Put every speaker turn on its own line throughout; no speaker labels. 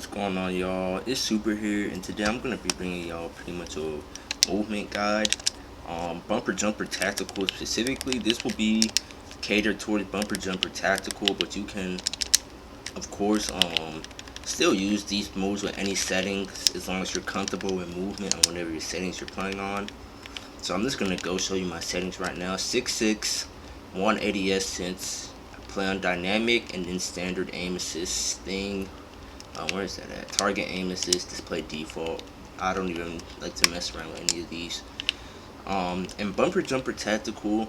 What's going on, y'all? It's Super here, and today I'm gonna be bringing y'all pretty much a movement guide. Bumper jumper tactical specifically. This will be catered towards bumper jumper tactical, but you can, of course, still use these moves with any settings as long as you're comfortable with movement on whatever your settings you're playing on. So I'm just gonna go show you my settings right now. 6'6", 180s since I play on dynamic, and then standard aim assist thing. Where is that at? Target aim assist, display default. I don't even like to mess around with any of these. And bumper jumper tactical,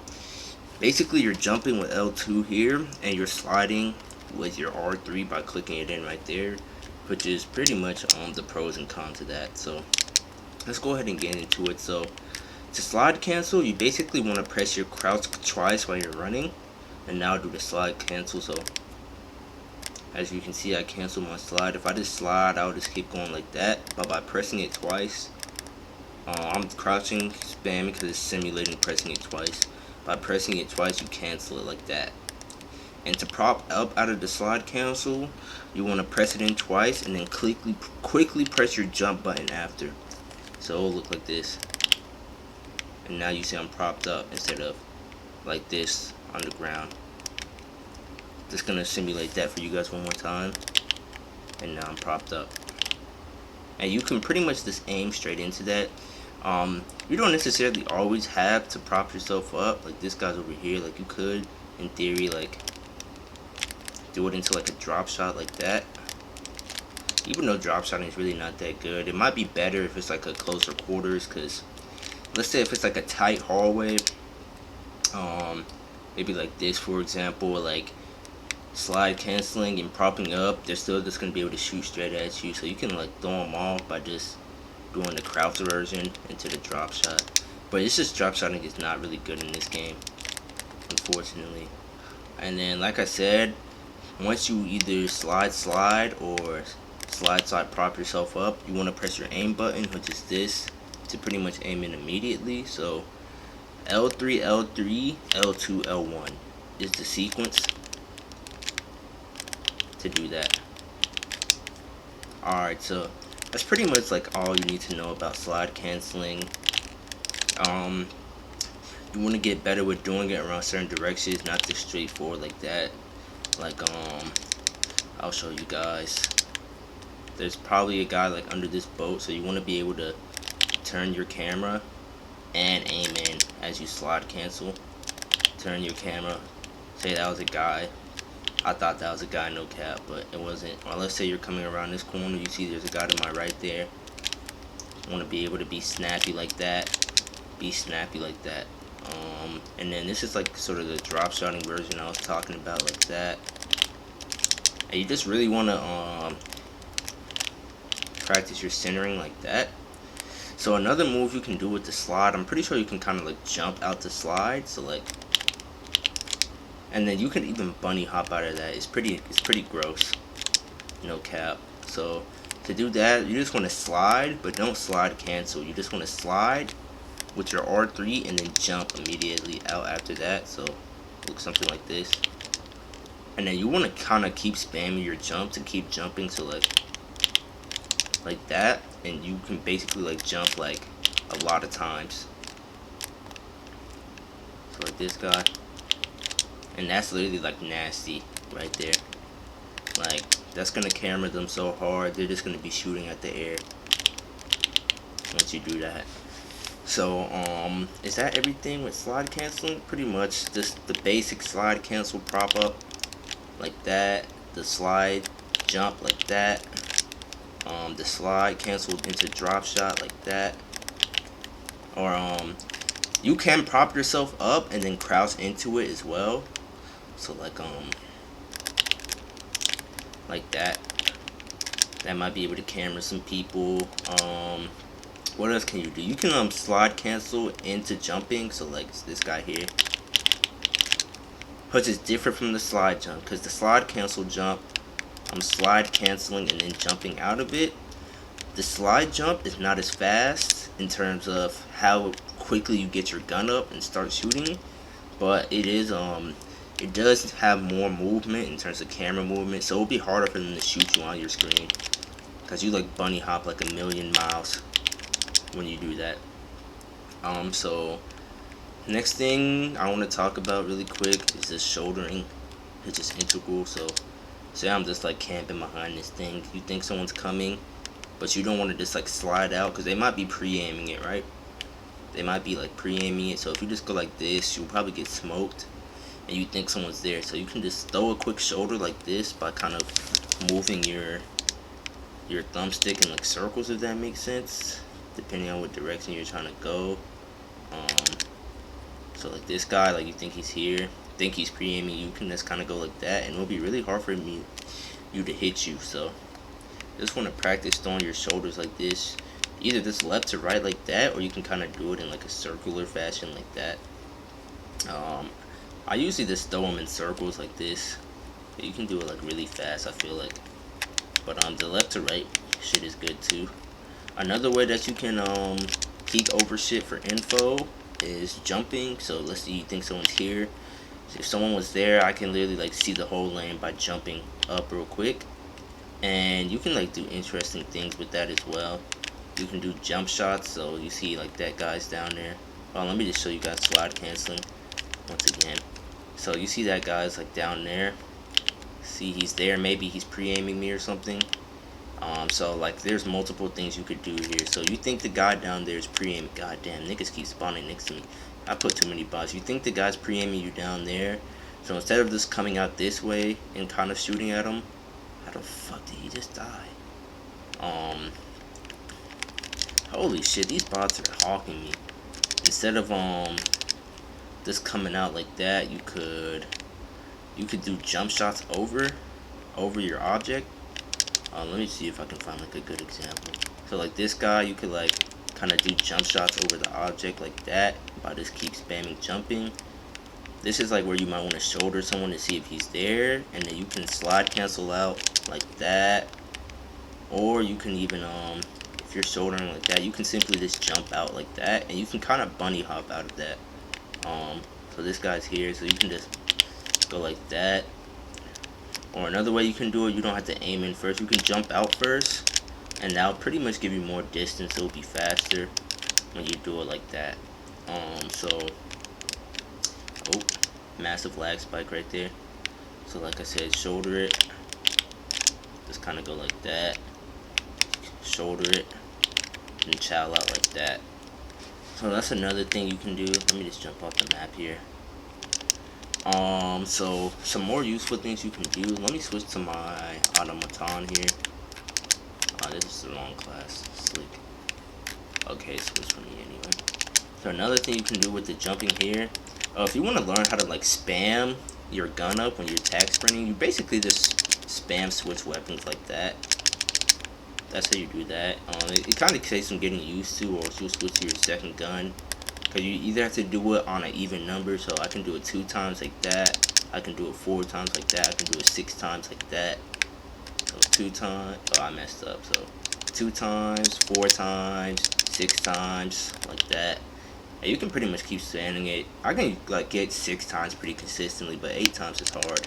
basically you're jumping with L2 here, and you're sliding with your R3 by clicking it in right there, which is pretty much the pros and cons of that. So let's go ahead and get into it. So to slide cancel, you basically want to press your crouch twice while you're running, and now do the slide cancel. So as you can see, I cancel my slide. If I just slide, I'll just keep going like that. But by pressing it twice, I'm crouching, spamming because it's simulating pressing it twice. By pressing it twice, you cancel it like that. And to prop up out of the slide cancel, you want to press it in twice and then quickly press your jump button after. So it'll look like this. And now you see I'm propped up instead of like this on the ground. Just gonna simulate that for you guys one more time, and now I'm propped up. And you can pretty much just aim straight into that. You don't necessarily always have to prop yourself up. Like this guy's over here, like you could, in theory, like do it into like a drop shot like that. Even though drop shotting is really not that good, it might be better if it's like a closer quarters. Cause let's say if it's like a tight hallway, maybe like this for example, like slide canceling and propping up, they're still just gonna be able to shoot straight at you. So you can like throw them off by just doing the crouch version into the drop shot. But it's just drop shotting is not really good in this game, unfortunately. And then like I said, once you either slide or slide prop yourself up, you want to press your aim button, which is this, to pretty much aim in immediately. So L3, L3, L2, L1 is the sequence to do that. Alright, so that's pretty much like all you need to know about slide canceling. You want to get better with doing it around certain directions, not just straightforward like that. Like I'll show you guys. There's probably a guy like under this boat, so you want to be able to turn your camera and aim in as you slide cancel. Turn your camera, say that was a guy. I thought that was a guy, no cap, but it wasn't. Or let's say you're coming around this corner, you see there's a guy to my right there. You want to be able to be snappy like that. Be snappy like that. And then this is like sort of the drop shotting version I was talking about, like that. And you just really want to practice your centering like that. So another move you can do with the slide, I'm pretty sure you can kind of like jump out the slide. So like, and then you can even bunny hop out of that. It's pretty gross, no cap. So to do that, you just want to slide, but don't slide cancel. You just want to slide with your R3 and then jump immediately out after that. So look something like this. And then you want to kind of keep spamming your jump to keep jumping. So like that, and you can basically like jump like a lot of times. So like this guy. And that's literally like nasty right there. Like that's gonna camera them so hard, they're just gonna be shooting at the air once you do that. So is that everything with slide canceling? Pretty much just the basic slide cancel prop up like that, the slide jump like that, the slide cancel into drop shot like that, or you can prop yourself up and then crouch into it as well. So like that. That might be able to camera some people. What else can you do? You can slide cancel into jumping. So like this guy here, which is different from the slide jump, because the slide cancel jump, I'm slide canceling and then jumping out of it. The slide jump is not as fast in terms of how quickly you get your gun up and start shooting, but it is it does have more movement in terms of camera movement, so it'll be harder for them to shoot you on your screen. because you like bunny hop like a million miles when you do that. So next thing I want to talk about really quick is this shouldering. It's just integral. So say I'm just like camping behind this thing. You think someone's coming, but you don't want to just like slide out because they might be pre-aiming it, right? They might be like pre-aiming it. So if you just go like this, you'll probably get smoked, and you think someone's there. So you can just throw a quick shoulder like this by kind of moving your thumbstick in like circles, if that makes sense, depending on what direction you're trying to go. So like this guy, like you think he's here, think he's pre-aiming, you can just kind of go like that, and it'll be really hard for you to hit you. So just want to practice throwing your shoulders like this, either this left to right like that, or you can kind of do it in like a circular fashion like that. I usually just throw them in circles like this. You can do it like really fast, I feel like. But the left to right shit is good too. Another way that you can peek over shit for info is jumping. So let's say you think someone's here. If someone was there, I can literally like see the whole lane by jumping up real quick. And you can like do interesting things with that as well. You can do jump shots. So you see like that guy's down there. Well, let me just show you guys slide canceling once again. So you see that guy's like down there. See, he's there. Maybe he's pre-aiming me or something. So like there's multiple things you could do here. So you think the guy down there is pre-aiming. God damn, niggas keep spawning next to me. I put too many bots. You think the guy's pre-aiming you down there. So instead of just coming out this way and kind of shooting at him, how the fuck did he just die? Holy shit, these bots are hawking me. Instead of just coming out like that, you could do jump shots over your object. Let me see if I can find like a good example. So like this guy, you could like kind of do jump shots over the object like that by just keep spamming jumping. This is like where you might want to shoulder someone to see if he's there, and then you can slide cancel out like that. Or you can even if you're shouldering like that, you can simply just jump out like that, and you can kind of bunny hop out of that. So this guy's here, so you can just go like that. Or another way you can do it, you don't have to aim in first. You can jump out first, and that'll pretty much give you more distance. It'll be faster when you do it like that. Oh, massive lag spike right there. So like I said, shoulder it. Just kind of go like that. Shoulder it, and chow out like that. So that's another thing you can do. Let me just jump off the map here. So some more useful things you can do. Let me switch to my automaton here. This is the wrong class. Slick. Okay, switch for me anyway. So another thing you can do with the jumping here, if you want to learn how to like spam your gun up when you're tag sprinting, you basically just spam switch weapons like that. That's how you do that. It kind of takes some getting used to, or you'll switch to your second gun. Because you either have to do it on an even number, so I can do it 2 times like that, I can do it 4 times like that, I can do it 6 times like that. So 2 times, oh I messed up, so 2 times, 4 times, 6 times, like that. And you can pretty much keep spamming it. I can like get 6 times pretty consistently, but 8 times is hard.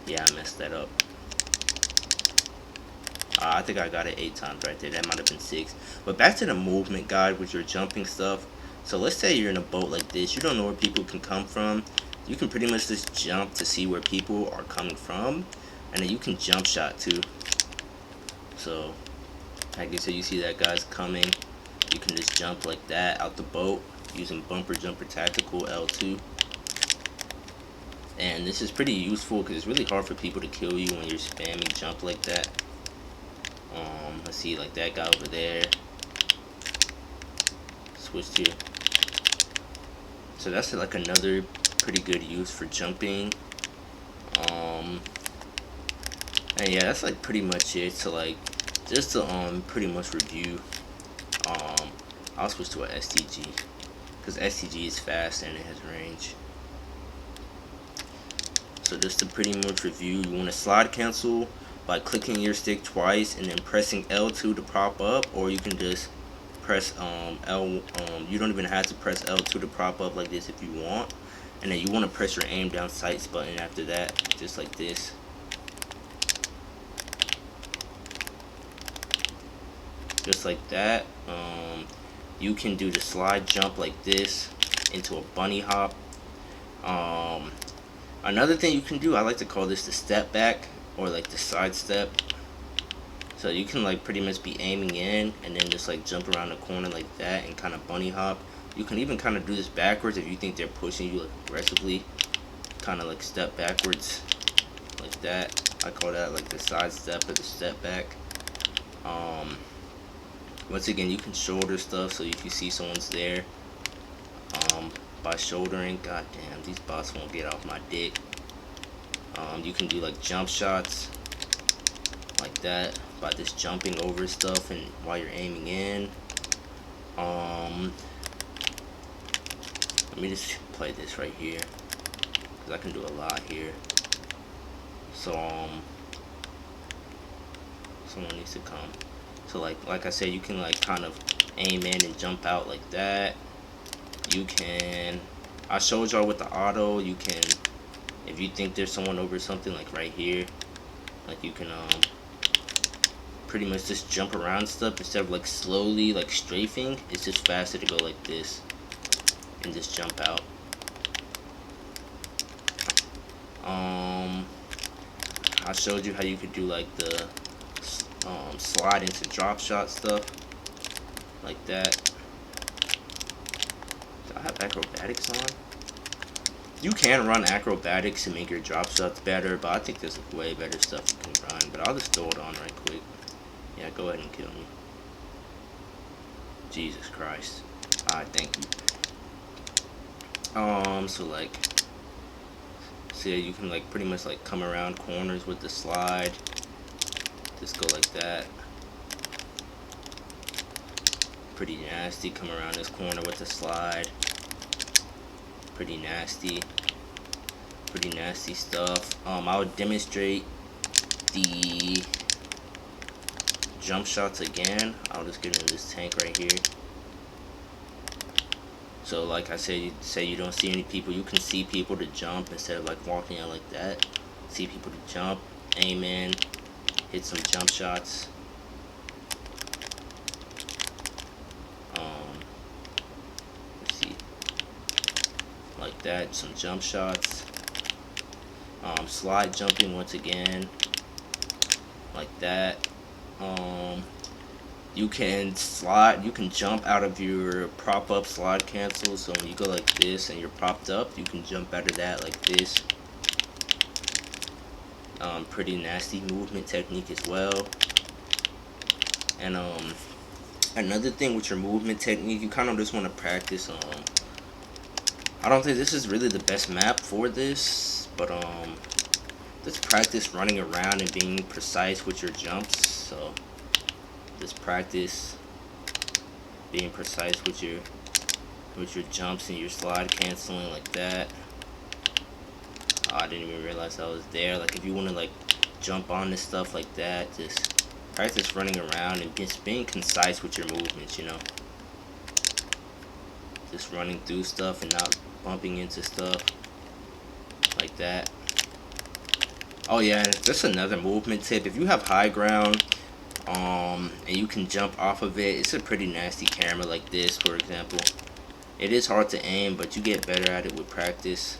Yeah, I messed that up. I think I got it 8 times right there. That might have been 6. But back to the movement guide with your jumping stuff. So let's say you're in a boat like this. You don't know where people can come from. You can pretty much just jump to see where people are coming from. And then you can jump shot too. So, like I said, you see that guy's coming. You can just jump like that out the boat using bumper jumper tactical L2. And this is pretty useful because it's really hard for people to kill you when you're spamming jump like that. Let's see, like that guy over there. Switch to. So that's like another pretty good use for jumping. And yeah, that's like pretty much it. So like, just to pretty much review. I'll switch to an STG because STG is fast and it has range. So just to pretty much review, you want to slide cancel by clicking your stick twice and then pressing L2 to prop up, or you can just press you don't even have to press L2 to prop up like this if you want. And then you want to press your aim down sights button after that, just like this. just like that. You can do the slide jump like this into a bunny hop. Another thing you can do, I like to call this the step back, or like the side step. So you can like pretty much be aiming in and then just like jump around the corner like that and kind of bunny hop. You can even kind of do this backwards if you think they're pushing you like aggressively. Kind of like step backwards like that. I call that like the side step or the step back. Once again, you can shoulder stuff, so if you see someone's there, by shouldering, god damn, these bots won't get off my dick. You can do like jump shots like that by just jumping over stuff and while you're aiming in. Let me just play this right here, because I can do a lot here. So someone needs to come. So like I said, you can like kind of aim in and jump out like that. You can, I showed y'all with the auto, you can, if you think there's someone over something like right here, like you can pretty much just jump around stuff instead of like slowly like strafing. It's just faster to go like this and just jump out. I showed you how you could do like the slide into drop shot stuff like that. Do I have acrobatics on? You can run acrobatics to make your drop shots better, but I think there's way better stuff you can run. But I'll just throw it on right quick. Yeah, go ahead and kill me. Jesus Christ. Alright, thank you. So like, see, you can like pretty much like come around corners with the slide. Just go like that. Pretty nasty. Come around this corner with the slide. Pretty nasty. Pretty nasty stuff. I would demonstrate the jump shots again. I'll just get into this tank right here. So like I said, you say you don't see any people, you can see people to jump instead of like walking out like that. See people to jump, aim in, hit some jump shots. Let's see, like that, some jump shots. Slide jumping once again, like that. You can slide, you can jump out of your prop up slide cancel. So when you go like this and you're propped up, you can jump out of that like this. Pretty nasty movement technique as well. And another thing with your movement technique, you kind of just want to practice. I don't think this is really the best map for this, but just practice running around and being precise with your jumps. So just practice being precise with your jumps and your slide canceling like that. Oh, I didn't even realize I was there. Like if you want to like jump on this stuff like that, just practice running around and just being concise with your movements, you know. Just running through stuff and not bumping into stuff like that. Oh yeah, just another movement tip. If you have high ground, and you can jump off of it, it's a pretty nasty camera like this, for example. It is hard to aim, but you get better at it with practice.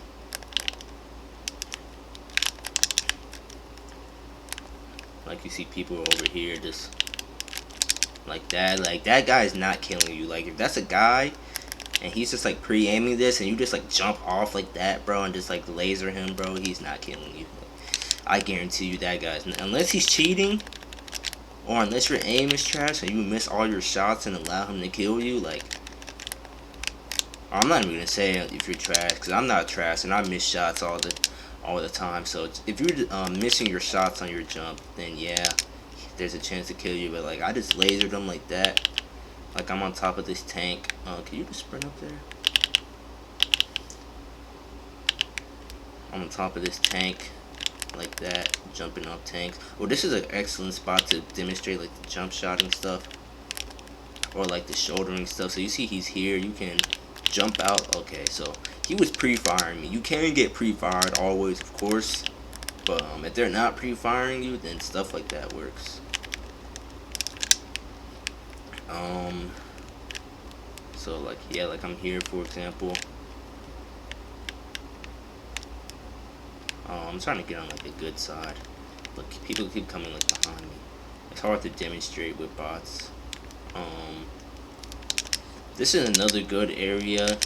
Like you see people over here just like that. Like that guy is not killing you. Like if that's a guy and he's just like pre-aiming this and you just like jump off like that, bro, and just like laser him, bro, he's not killing you. I guarantee you that guy's, unless he's cheating or unless your aim is trash and you miss all your shots and allow him to kill you. Like, I'm not even gonna say if you're trash, because I'm not trash and I miss shots all the time. So if you're missing your shots on your jump, then yeah, there's a chance to kill you. But like I just lasered them like that. Like I'm on top of this tank. Can you just sprint up there? I'm on top of this tank like that, jumping off tanks. Well, this is an excellent spot to demonstrate like the jump shotting stuff or like the shouldering stuff. So you see he's here, you can jump out. Okay, so he was pre-firing me. You can get pre-fired always, of course, but if they're not pre-firing you, then stuff like that works. So like, yeah, like I'm here for example. I'm trying to get on like a good side, but people keep coming like behind me. It's hard to demonstrate with bots. This is another good area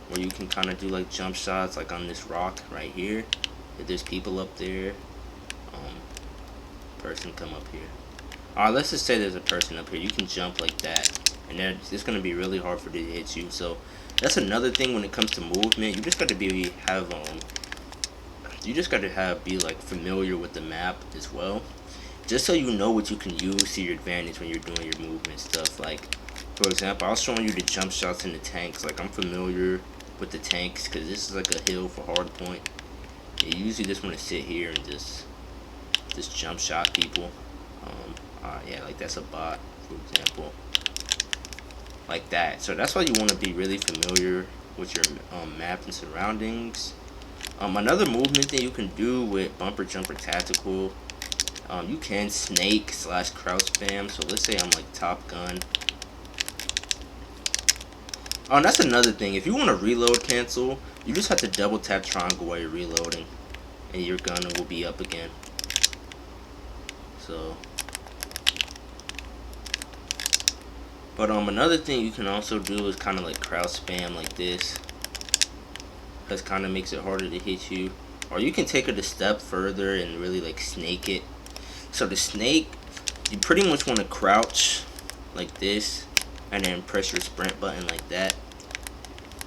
where you can kind of do like jump shots, like on this rock right here. If there's people up there, person come up here. Alright, let's just say there's a person up here. You can jump like that, and then it's gonna be really hard for it to hit you. So that's another thing when it comes to movement. You just got to be like familiar with the map as well, just so you know what you can use to your advantage when you're doing your movement stuff. Like for example, I was showing you the jump shots in the tanks. Like I'm familiar with the tanks because this is like a hill for hard point. You usually just want to sit here and just jump shot people. Yeah, like that's a bot, for example, like that. So that's why you want to be really familiar with your map and surroundings. Another movement that you can do with bumper jumper tactical, you can snake / crouch spam. So let's say I'm like Top Gun. Oh, and that's another thing. If you want to reload cancel, you just have to double tap triangle while you're reloading, and your gun will be up again. So, but another thing you can also do is kind of like crouch spam like this. That kind of makes it harder to hit you. Or you can take it a step further and really like snake it. So the snake, you pretty much want to crouch like this, and then press your sprint button like that.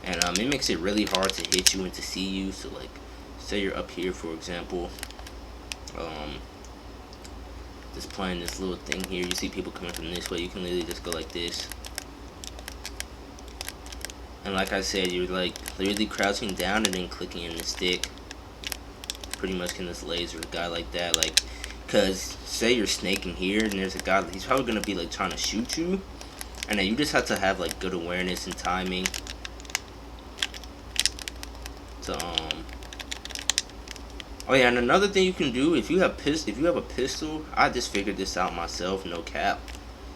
And it makes it really hard to hit you and to see you. So like, say you're up here for example, just playing this little thing here. You see people coming from this way. You can literally just go like this. And like I said, you're like literally crouching down and then clicking in the stick. Pretty much can just laser a guy like that. Like, cause say you're snaking here and there's a guy, he's probably gonna be like trying to shoot you, and then you just have to have like good awareness and timing to Oh yeah, and another thing you can do if you have a pistol, I just figured this out myself, no cap.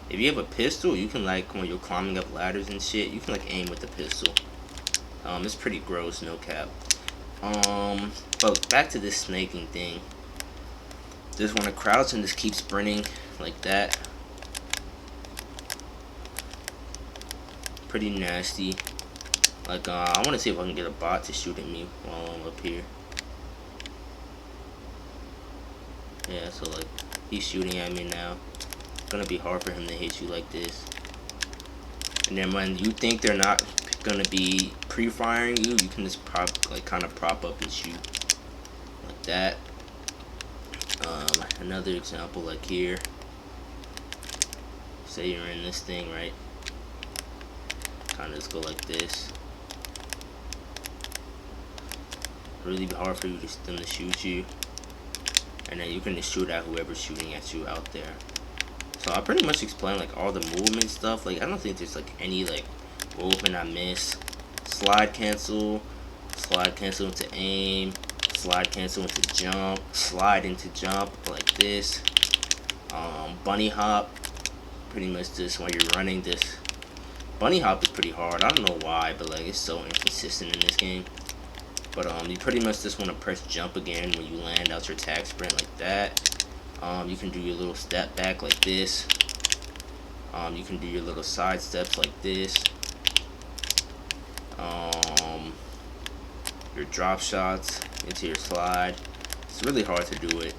If you have a pistol, you can like when you're climbing up ladders and shit, you can like aim with the pistol. It's pretty gross, no cap. But back to this snaking thing. Just want to crouch and just keep sprinting like that. Pretty nasty. Like I want to see if I can get a bot to shoot at me while I'm up here. Yeah, so like he's shooting at me now. It's gonna be hard for him to hit you like this. And then when you think they're not gonna be pre-firing you, you can just kind of prop up and shoot like that. Another example like here. Say you're in this thing, right? Kind of just go like this. Really hard for them to shoot you. And then you can just shoot at whoever's shooting at you out there. So I pretty much explained like all the movement stuff. Like I don't think there's like any like movement I miss. Slide cancel into aim, slide cancel into jump, slide into jump like this. Bunny hop, pretty much just when you're running this. Bunny hop is pretty hard. I don't know why, but like it's so inconsistent in this game. But you pretty much just want to press jump again when you land out your tag sprint like that. You can do your little step back like this. You can do your little side steps like this. Your drop shots into your slide. It's really hard to do it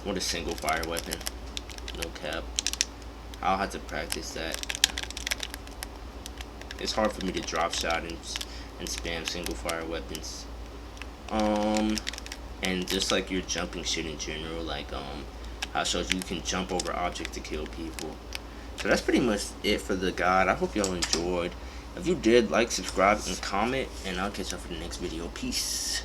with a single fire weapon. No cap. I'll have to practice that. It's hard for me to drop shot and spam single fire weapons. And just like your jumping shit in general, like how it shows you can jump over objects to kill people. So that's pretty much it for the guide. I hope y'all enjoyed. If you did, like, subscribe, and comment, and I'll catch y'all for the next video. Peace.